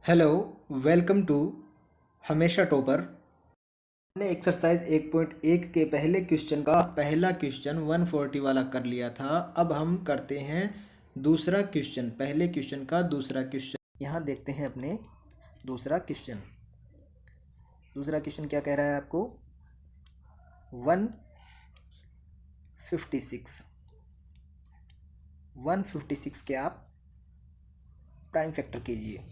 Hello, welcome to हमेशा topper. हमने exercise 1.1 के पहले क्वेश्चन का पहला क्वेश्चन 140 वाला कर लिया था। अब हम करते हैं दूसरा क्वेश्चन, पहले क्वेश्चन का दूसरा क्वेश्चन। यहाँ देखते हैं अपने दूसरा क्वेश्चन। दूसरा क्वेश्चन क्या कह रहा है आपको? 156 156 के आप प्राइम फैक्टर कीजिए।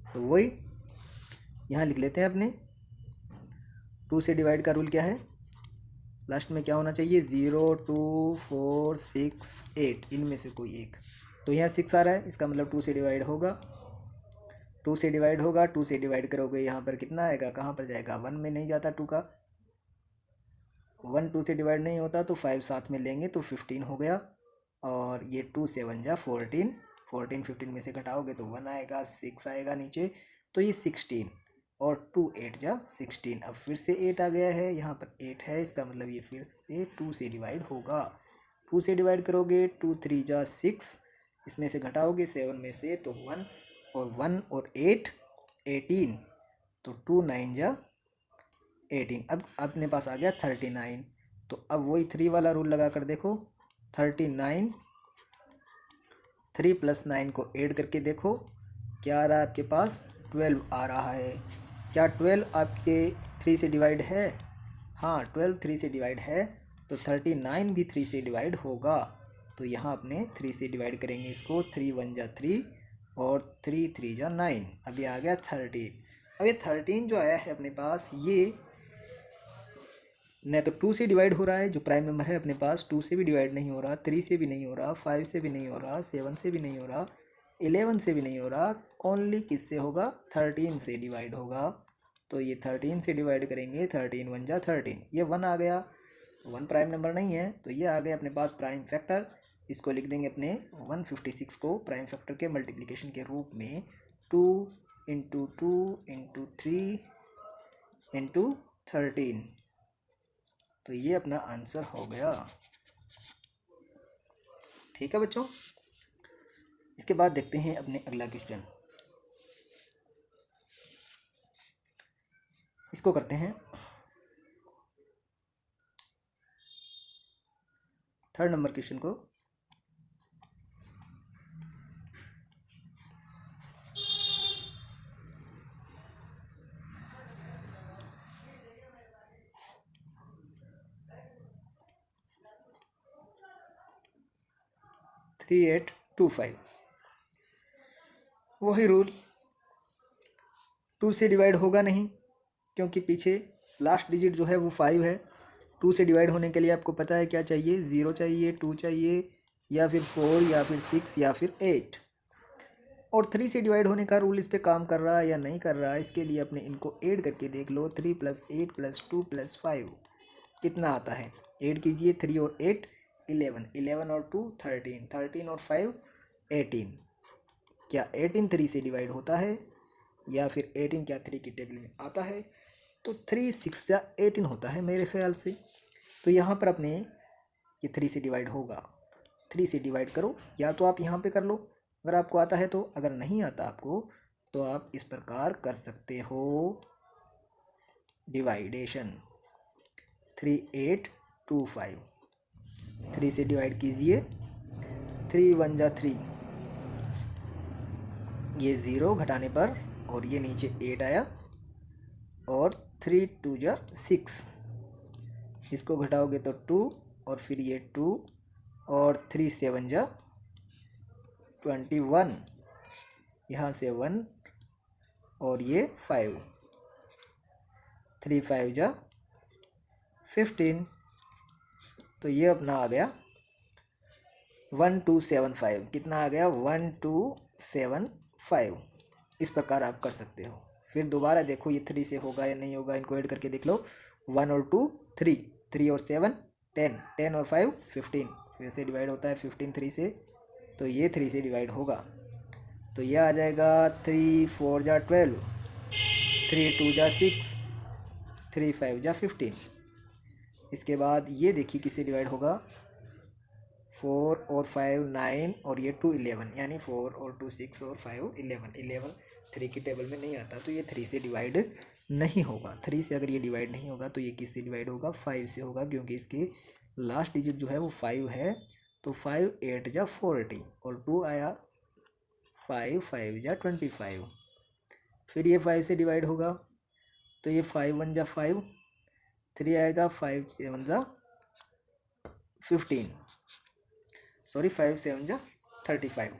तो वही यहाँ लिख लेते हैं अपने। 2 से डिवाइड का रूल क्या है? लास्ट में क्या होना चाहिए? 0, 2, 4, 6, 8, इनमें से कोई एक। तो यहाँ 6 आ रहा है, इसका मतलब 2 से डिवाइड होगा। 2 से डिवाइड होगा, 2 से डिवाइड करोगे यहाँ पर कितना आएगा? कहाँ पर जाएगा? 1 में नहीं जाता 2 का। 1 2 से डिवाइड नहीं होता, तो 5 साथ में लेंगे तो 15 हो गया। और ये 2 7 जा 14, 14 15 में से घटाओगे तो 1 आएगा, 6 आएगा नीचे, तो ये 16। और 2 8 जा 16। अब फिर से 8 आ गया है, यहाँ पर 8 है, इसका मतलब ये फिर से 2 से डिवाइड होगा। 2 से डिवाइड करोगे, 2 3 जा 6, इसमें से घटाओगे 7 में से तो 1, और 1 और 8 18, तो 2 9 जा 18। अब अपने पास आ गया 39। तो अब वही 3 वाला रूल लगा कर देखो। 39, 3 + 9 को ऐड करके देखो क्या आ रहा है आपके पास? 12 आ रहा है। क्या 12 आपके 3 से डिवाइड है? हाँ, 12 3 से डिवाइड है, तो 39 भी 3 से डिवाइड होगा। तो यहाँ अपने 3 से डिवाइड करेंगे इसको। 3 1 जा 3, और 3 3 जा 9। अब ये आ गया 13। अब ये 13 जो आया है अपने पास, ये न तो 2 से डिवाइड हो रहा है, जो प्राइम नंबर है अपने पास 2 से भी डिवाइड नहीं हो रहा, 3 से भी नहीं हो रहा, 5 से भी नहीं हो रहा, 7 से भी नहीं हो रहा, 11 से भी नहीं हो रहा। ओनली किससे होगा? 13 से डिवाइड होगा। तो ये 13 से डिवाइड करेंगे, 13 1 जा 13, ये 1 आ गया। 1 प्राइम नंबर नहीं है, तो ये आ गया अपने पास प्राइम फैक्टर। इसको लिख देंगे अपने 156 को प्राइम फैक्टर के मल्टीप्लिकेशन के रूप में। 2 इंटू 2 इंटू 3 इंटू 13। तो ये अपना आंसर हो गया। ठीक है बच्चों, इसके बाद देखते हैं अपने अगला क्वेश्चन। इसको करते हैं थर्ड नंबर क्वेश्चन को। थ्री 8 2 5। वही रूल, 2 से डिवाइड होगा नहीं, क्योंकि पीछे लास्ट डिजिट जो है वो 5 है। 2 से डिवाइड होने के लिए आपको पता है क्या चाहिए? 0 चाहिए, 2 चाहिए, या फिर 4, या फिर 6, या फिर 8। और 3 से डिवाइड होने का रूल इस पर काम कर रहा है या नहीं कर रहा है, इसके लिए अपने इनको ऐड करके देख लो। 3 + 8 + 2 + 5 कितना आता है? ऐड कीजिए। 3 और 8 11, 11 और 2 13, 13 और 5 18। क्या 18 3 से डिवाइड होता है, या फिर 18 क्या 3 की टेबल में आता है? तो 3 6 या 18 होता है मेरे ख्याल से। तो यहाँ पर अपने ये 3 से डिवाइड होगा। 3 से डिवाइड करो, या तो आप यहाँ पे कर लो अगर आपको आता है तो, अगर नहीं आता आपको तो आप इस प्रकार कर सकते हो डिवाइडेशन। 3 8 2 5, 3 से डिवाइड कीजिए। 3 1 जा 3, ये 0 घटाने पर, और ये नीचे 8 आया, और 3 2 जा 6, इसको घटाओगे तो 2, और फिर ये 2, और 3 7 जा 21, यहाँ से 1, और ये 5, 3 5 जा 15। तो ये अपना आ गया 1275। कितना आ गया? 1275। इस प्रकार आप कर सकते हो। फिर दोबारा देखो ये 3 से होगा या नहीं होगा, इनको ऐड करके देख लो। 1 और 2 3, 3 और 7 10, 10 और 5 15, फिर से डिवाइड होता है 15 3 से, तो ये 3 से डिवाइड होगा। तो ये आ जाएगा 3 4 जा 12, 3 2 जा 6, 3 5 जा 15। इसके बाद ये देखिए किससे डिवाइड होगा? 4 और 5 9, और ये 2 11, यानी 4 और 2 6 और 5 11, 11 3 की टेबल में नहीं आता, तो ये 3 से डिवाइड नहीं होगा। 3 से अगर ये डिवाइड नहीं होगा तो ये किससे डिवाइड होगा? 5 से होगा, क्योंकि इसके लास्ट डिजिट जो है वो 5 है। तो 5 8 जा 40 और 2 आया 5 5 जा 25। फिर ये 5 से डिवाइड होगा तो ये 5 1 जा 5, 3 आएगा 5 7 जा 15, सॉरी 5 7 जा 35,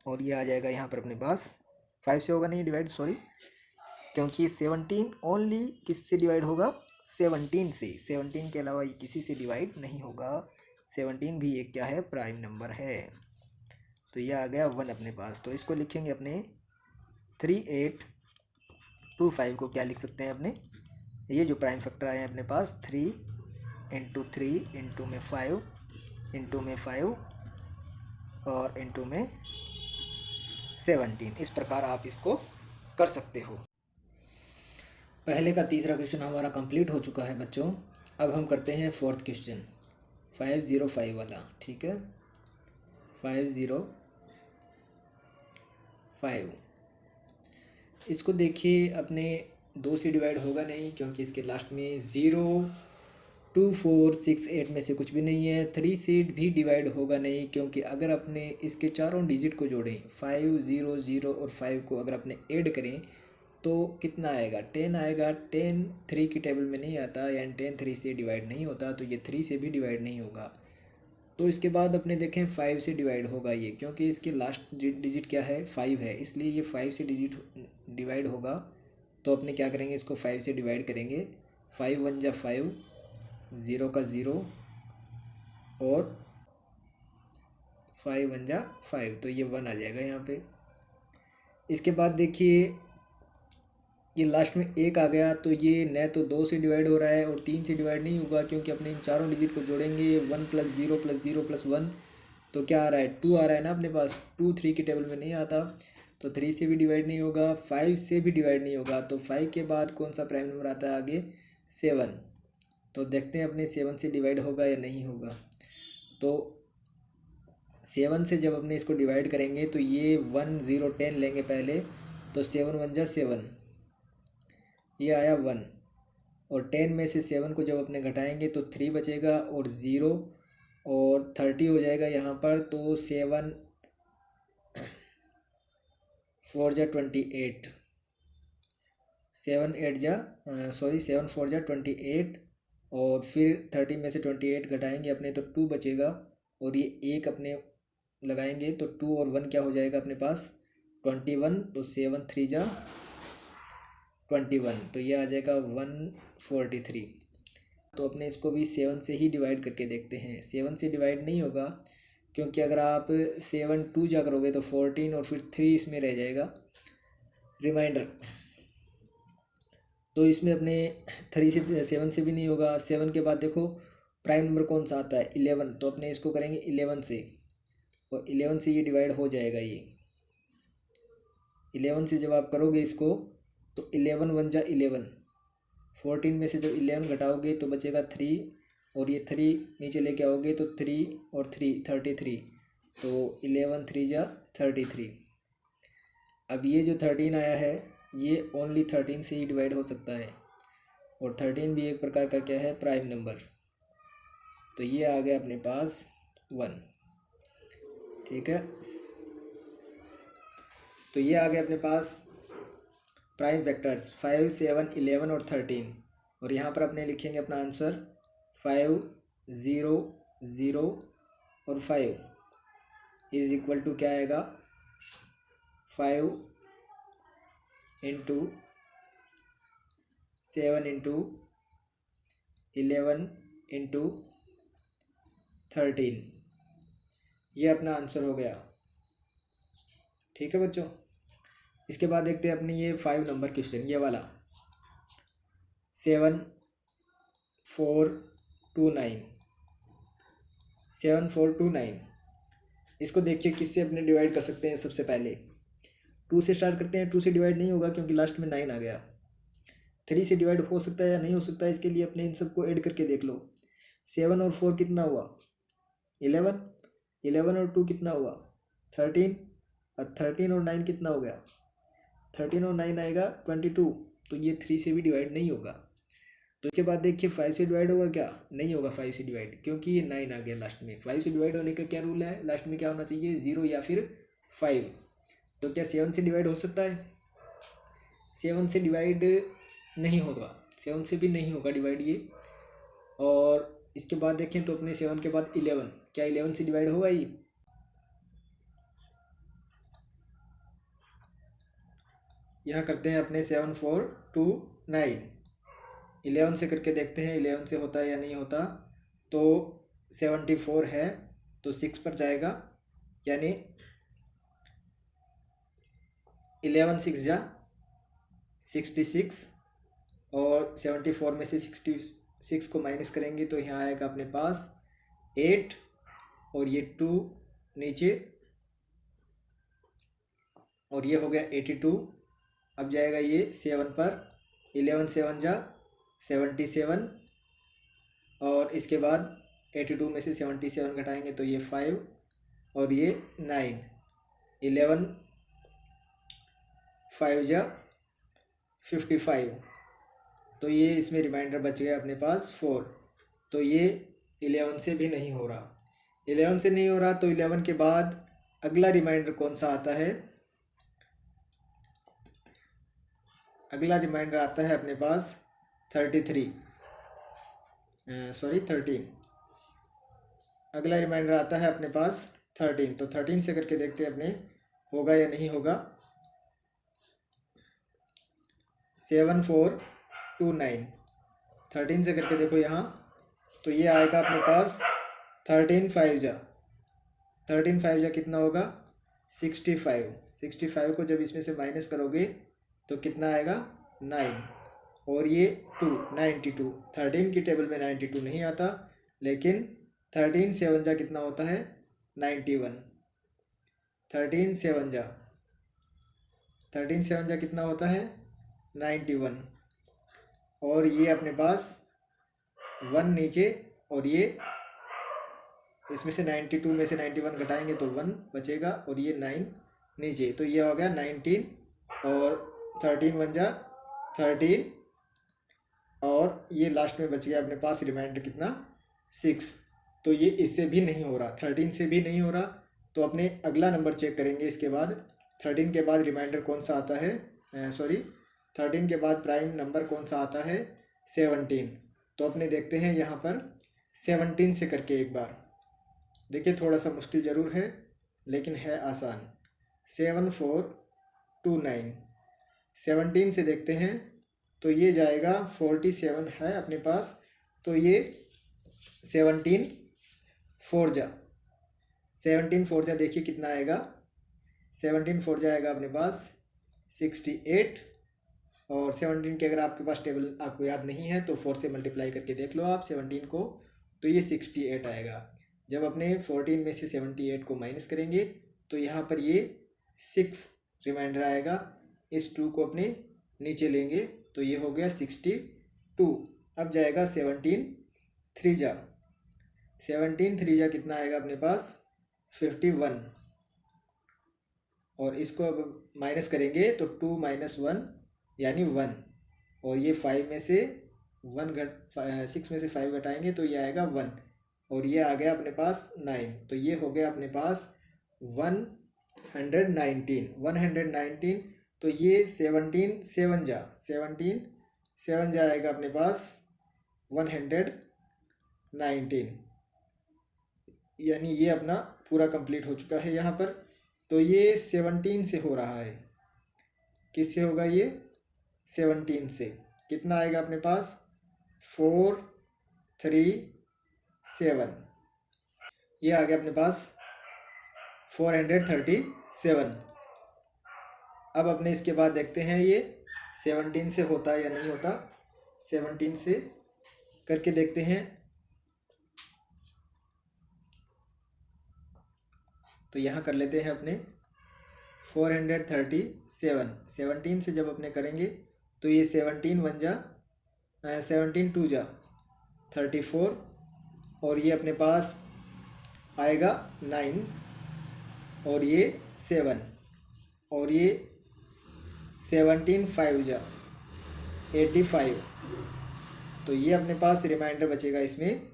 और ये आ जाएगा यहाँ पर अपने पास 5 से होगा नहीं डिवाइड, सॉरी, क्योंकि 17 ओनली किससे डिवाइड होगा? 17 से। 17 के अलावा ये किसी से डिवाइड नहीं होगा। 17 भी एक क्या है? प्राइम नंबर है। तो ये आ गया 1 अपने पास। तो इसको लिखेंगे अपने 3825 को क्या लिख सकते हैं अपने? ये जो प्राइम फैक्टर आए हैं अपने पास 3 इंटू 3 इंटू में 5 इंटू में 5 और इंटू में 17, इस प्रकार आप इसको कर सकते हो। पहले का तीसरा क्वेश्चन हमारा कंप्लीट हो चुका है बच्चों। अब हम करते हैं फोर्थ क्वेश्चन 505 वाला। ठीक है, 505 इसको देखिए, अपने 2 से डिवाइड होगा नहीं, क्योंकि इसके लास्ट में 0 2 4 6 8 में से कुछ भी नहीं है। 3 से भी डिवाइड होगा नहीं, क्योंकि अगर अपने इसके चारों डिजिट को जोड़ें 5 0 0 और 5 को अगर अपने ऐड करें तो कितना आएगा? 10 आएगा। 10 3 की टेबल में नहीं आता, यानी 10 3 से डिवाइड नहीं होता, तो ये 3 से भी डिवाइड नहीं होगा। तो इसके बाद अपने देखें 5 से डिवाइड होगा ये, क्योंकि इसके लास्ट डिजिट क्या है? 5 है, इसलिए ये 5 से डिजिट डिवाइड होगा। तो अपने क्या करेंगे? इसको 5 से डिवाइड करेंगे। 5 1 जा 5, 0 का 0 और 5 1 जा 5, तो ये 1 आ जाएगा यहाँ पे। इसके बाद देखिए ये लास्ट में 1 आ गया, तो ये न तो 2 से डिवाइड हो रहा है और 3 से डिवाइड नहीं होगा, क्योंकि अपने इन चारों डिजिट को जोड़ेंगे 1 + 0 + 0 + 1, तो क्या आ रहा है? 2 आ रहा है ना अपने पास। 2 3 की टेबल में नहीं आता, तो 3 से भी डिवाइड नहीं होगा, 5 से भी डिवाइड नहीं होगा। तो 5 के बाद कौन सा प्राइम नंबर आता है आगे? 7। तो देखते हैं अपने 7 से डिवाइड होगा या नहीं होगा। तो 7 से जब अपने इसको डिवाइड करेंगे तो ये 1 0 10 लेंगे पहले, तो 7 1 जा 7, ये आया 1, और 10 में से 7 को जब अपने घटाएंगे तो 3 बचेगा और 0 और 30 हो जाएगा यहाँ पर। तो 7 4 जा 28, 7 8 जा 7 4 जा 28, और फिर 30 में से 28 घटाएंगे अपने तो 2 बचेगा, और ये 1 अपने लगाएंगे तो 2 और 1 क्या हो जाएगा अपने पास? 21। तो 7 3 जा 21, तो ये आ जाएगा 143। तो अपने इसको भी 7 से ही डिवाइड करके देखते हैं। 7 से डिवाइड नहीं होगा, क्योंकि अगर आप 7 2 जा करोगे तो 14 और फिर 3 इसमें रह जाएगा रिमाइंडर। तो इसमें अपने 3 से 7 से भी नहीं होगा। 7 के बाद देखो प्राइम नंबर कौन सा आता है? 11, तो अपने इसको करेंगे 11 से, और 11 से ये डिवाइड हो जाएगा। ये 11 से जब आप करोगे इसको तो 11 1 जा 11, 14 में से जब 11 घटाओगे तो बचेगा 3, और ये 3 नीचे लेके आओगे तो 3 और 3 33, तो 11 3 जा 33। अब ये जो 13 आया है ये ओनली 13 से ही डिवाइड हो सकता है, और 13 भी एक प्रकार का क्या है? Prime number. तो ये आ गया अपने पास 1। ठीक है, तो ये आ गया अपने पास प्राइम वेक्टर्स 5 7 11 और 13, और यहाँ पर अपने लिखेंगे अपना आंसर 5 0 0 और 5 इज इक्वल टू क्या आएगा? 5 इंटू 7 इंटू 11 इंटू 13, ये अपना आंसर हो गया। ठीक है बच्चों, इसके बाद देखते हैं अपनी ये 5 नंबर क्वेश्चन, ये वाला 7 4 2 9, 7 4 2 9। इसको देखिए किससे अपने डिवाइड कर सकते हैं। सबसे पहले 2 से स्टार्ट करते हैं। 2 से डिवाइड नहीं होगा, क्योंकि लास्ट में 9 आ गया। 3 से डिवाइड हो सकता है या नहीं हो सकता है, इसके लिए अपने इन सबको ऐड करके देख लो। 7 और 4 कितना हुआ? 11, 11 और 2 कितना हुआ? 13, और 13 और 9 कितना हो गया? 13 और 9 आएगा 22, तो ये 3 से भी डिवाइड नहीं होगा। तो इसके बाद देखिए 5 से डिवाइड होगा क्या, नहीं होगा 5 से डिवाइड, क्योंकि ये 9 आ गया लास्ट में। 5 से डिवाइड होने का क्या रूल है, लास्ट में क्या होना चाहिए, 0 या फिर 5। तो क्या 7 से डिवाइड हो सकता है, 7 से डिवाइड नहीं होगा, 7 से भी नहीं होगा डिवाइड ये। और इसके बाद देखें तो अपने 7 के बाद 11, क्या 11 से डिवाइड होगा ये, यहाँ करते हैं अपने 7 4 2 9, 11 से करके देखते हैं 11 से होता है या नहीं होता। तो 74 है तो 6 पर जाएगा, यानी 11 6 जा 66, और 74 में से 66 को माइनस करेंगे तो यहाँ आएगा अपने पास 8, और ये 2 नीचे, और ये हो गया 82। अब जाएगा ये 7 पर, 11 7 जा 77, और इसके बाद 82 में से 77 घटाएंगे तो ये 5, और ये 9, 11 5 जा 55, तो ये इसमें रिमाइंडर बच गया अपने पास 4। तो ये 11 से भी नहीं हो रहा, 11 से नहीं हो रहा। तो 11 के बाद अगला रिमाइंडर कौन सा आता है, अगला रिमाइंडर आता है अपने पास 13, अगला रिमाइंडर आता है अपने पास 13। तो 13 से करके देखते हैं अपने होगा या नहीं होगा। 7 4 2 9, 13 से करके देखो यहाँ, तो ये आएगा अपने पास 13 5 जा, 13 5 जा कितना होगा 65, 65 को जब इसमें से माइनस करोगे तो कितना आएगा 9, और ये 2 92, 13 की टेबल में 92 नहीं आता, लेकिन 13 7 जा कितना होता है 91, 13 7 जा, 13 7 जा कितना होता है 91, और ये अपने पास 1 नीचे, और ये इसमें से 92 में से 91 घटाएंगे तो 1 बचेगा, और ये 9 नीचे, तो ये हो गया 19, और 13 1 जा 13, और ये लास्ट में बच गया अपने पास रिमाइंडर कितना 6। तो ये इससे भी नहीं हो रहा, 13 से भी नहीं हो रहा। तो अपने अगला नंबर चेक करेंगे इसके बाद। 13 के बाद रिमाइंडर कौन सा आता है, 13 के बाद प्राइम नंबर कौन सा आता है 17। तो अपने देखते हैं यहाँ पर 17 से करके एक बार देखिए, थोड़ा सा मुश्किल ज़रूर है लेकिन है आसान। 7 4 2 9, 17 से देखते हैं तो ये जाएगा 47 है अपने पास, तो ये 17 4 जा, 17 4 जा देखिए कितना आएगा, 17 4 जाएगा अपने पास 68, और 17 के अगर आपके पास टेबल आपको याद नहीं है तो 4 से मल्टीप्लाई करके देख लो आप 17 को, तो ये 68 आएगा। जब अपने 14 में से 78 को माइनस करेंगे तो यहाँ पर ये 6 रिमाइंडर आएगा, इस 2 को अपने नीचे लेंगे तो ये हो गया 62। अब जाएगा 17 3 जा, 17 3 जा कितना आएगा अपने पास 51, और इसको अब माइनस करेंगे तो 2 - 1 यानी 1, और ये 5 में से 6 में से 5 घटाएंगे तो ये आएगा 1, और ये आ गया अपने पास 9, तो ये हो गया अपने पास 119। तो ये 17 7 जा, 17 7 जा आएगा अपने पास 119, यानी ये अपना पूरा कंप्लीट हो चुका है यहाँ पर। तो ये 17 से हो रहा है, किससे होगा ये 17 से, कितना आएगा अपने पास 4 3 7, ये आ गया अपने पास 437। अब अपने इसके बाद देखते हैं ये 17 से होता है या नहीं होता, 17 से करके देखते हैं। तो यहाँ कर लेते हैं अपने 437, 17 से जब अपने करेंगे तो ये 17 1 जा 17 2 जा 34, और ये अपने पास आएगा 9, और ये 7, और ये 17 5 जा 85, तो ये अपने पास रिमाइंडर बचेगा इसमें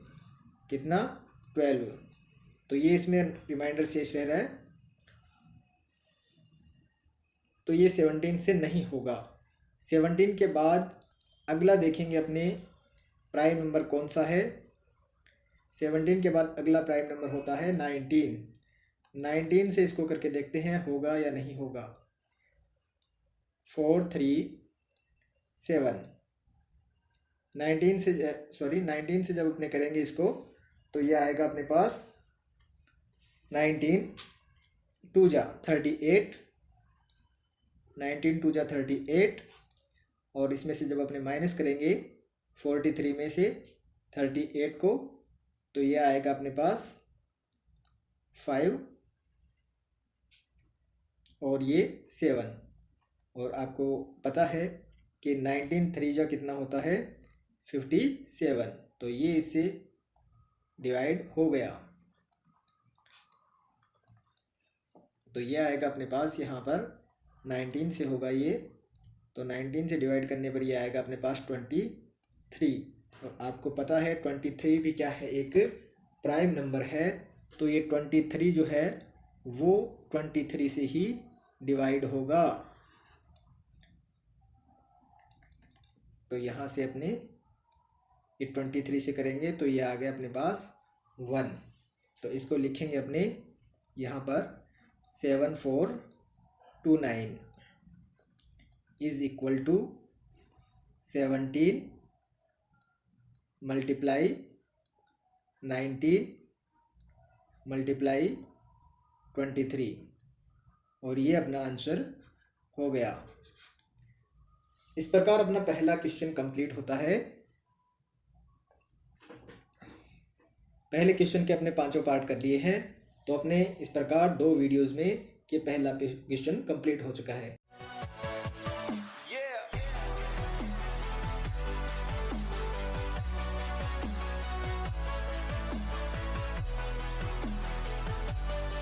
कितना 12, तो ये इसमें रिमाइंडर शेष रह रहा है, तो ये 17 से नहीं होगा। 17 के बाद अगला देखेंगे अपने प्राइम नंबर कौन सा है। 17 के बाद अगला प्राइम नंबर होता है 19। 19 से इसको करके देखते हैं होगा या नहीं होगा। 4 3 7, 19 से जब अपने करेंगे इसको तो ये आएगा अपने पास 19 2 जा 38, 19 2 जा 38, और इसमें से जब अपने माइनस करेंगे 43 में से 38 को, तो ये आएगा अपने पास 5 और ये 7, और आपको पता है कि 19 3 जा कितना होता है 57, तो ये इससे डिवाइड हो गया, तो ये आएगा अपने पास यहाँ पर 19 से होगा ये, तो 19 से डिवाइड करने पर ये आएगा अपने पास 23, और आपको पता है 23 भी क्या है, एक प्राइम नंबर है, तो ये 23 जो है वो 23 से ही डिवाइड होगा, तो यहाँ से अपने ये 23 से करेंगे तो ये आ गया अपने पास 1, तो इसको लिखेंगे अपने यहाँ पर 7429 is equal to 17 multiply 19 multiply 23, और ये अपना आंसर हो गया। इस प्रकार अपना पहला क्वेश्चन कंप्लीट होता है। पहले क्वेश्चन के अपने 5 पार्ट कर लिए हैं, तो अपने इस प्रकार 2 वीडियोस में ये पहला क्वेश्चन कंप्लीट हो चुका है।